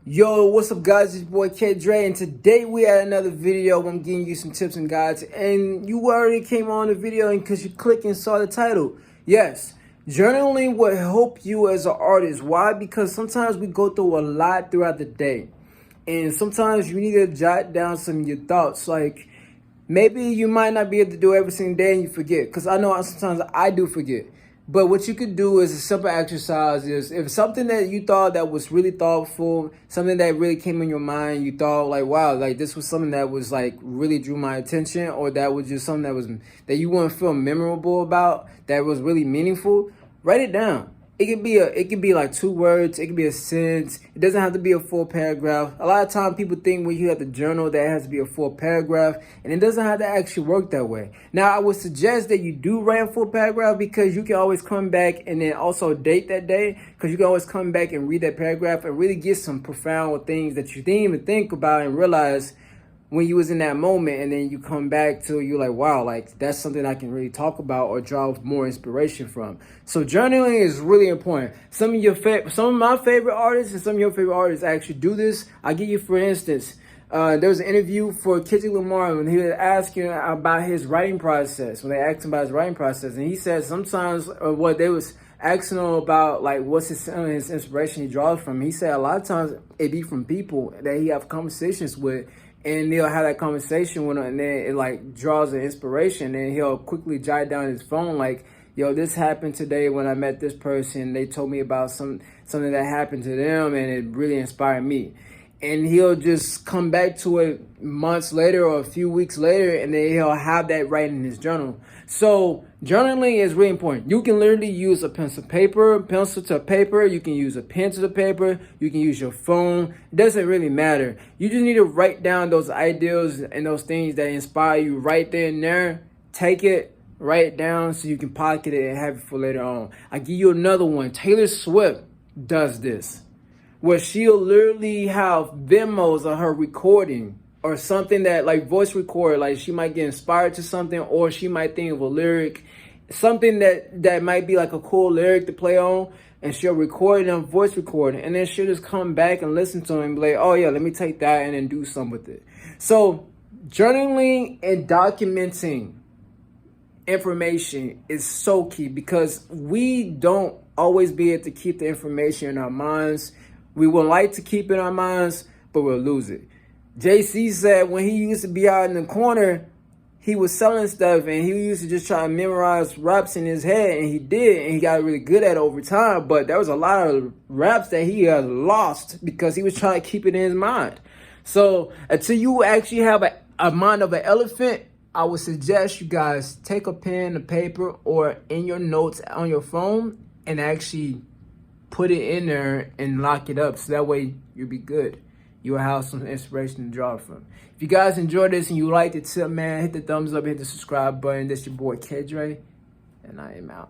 Yo, what's up guys, it's your boy Kendrick, and today we had another video where I'm giving you some tips and guides, and you already came on the video because you clicked and saw the title. Yes, journaling will help you as an artist. Why? Because sometimes we go through a lot throughout the day, and sometimes you need to jot down some of your thoughts. Like, maybe you might not be able to do it every single day and you forget, because I know sometimes I do forget. But what you could do is a simple exercise is if something that you thought that was really thoughtful, something that really came in your mind, you thought like, wow, like this was something that was like really drew my attention, or that was just something that you wouldn't feel memorable about, that was really meaningful, write it down. It could be like 2 words, it could be a sentence. It doesn't have to be a full paragraph. A lot of times people think when you have to journal that it has to be a full paragraph, and it doesn't have to actually work that way. Now, I would suggest that you do write a full paragraph, because you can always come back and then also date that day, because you can always come back and read that paragraph and really get some profound things that you didn't even think about and realize when you was in that moment, and then you come back to, you're like, wow, like that's something I can really talk about or draw more inspiration from. So journaling is really important. Some of my favorite artists and some of your favorite artists actually do this. I'll give you, for instance, there was an interview for Kendrick Lamar when he was asking about his writing process, when they asked him about his writing process, and he said sometimes what they was asking him about, like what's his inspiration he draws from. He said a lot of times it be from people that he have conversations with, and he'll have that conversation with him, and then it like draws an inspiration, and he'll quickly jot down his phone like, yo, this happened today when I met this person. They told me about something that happened to them, and it really inspired me. And he'll just come back to it months later or a few weeks later, and then he'll have that right in his journal. So journaling is really important. You can literally use a pencil to paper. You can use a pen to paper. You can use your phone. It doesn't really matter. You just need to write down those ideas and those things that inspire you right there and there. Take it, write it down so you can pocket it and have it for later on. I give you another one. Taylor Swift does this, where she'll literally have demos of her recording, or something that like voice record, like she might get inspired to something, or she might think of a lyric, something that might be like a cool lyric to play on, and she'll record it on voice recording, and then she'll just come back and listen to it and be like, oh yeah, let me take that and then do something with it. So journaling and documenting information is so key, because we don't always be able to keep the information in our minds. We would like to keep it in our minds, but we'll lose it. JC said when he used to be out in the corner, he was selling stuff, and he used to just try to memorize raps in his head, and he did, and he got really good at it over time. But there was a lot of raps that he had lost because he was trying to keep it in his mind. So until you actually have a mind of an elephant, I would suggest you guys take a pen, a paper, or in your notes on your phone, and actually put it in there and lock it up, so that way you'll be good. You'll have some inspiration to draw from. If you guys enjoyed this and you liked the tip, man, hit the thumbs up, hit the subscribe button. This your boy Kendrick, and I am out.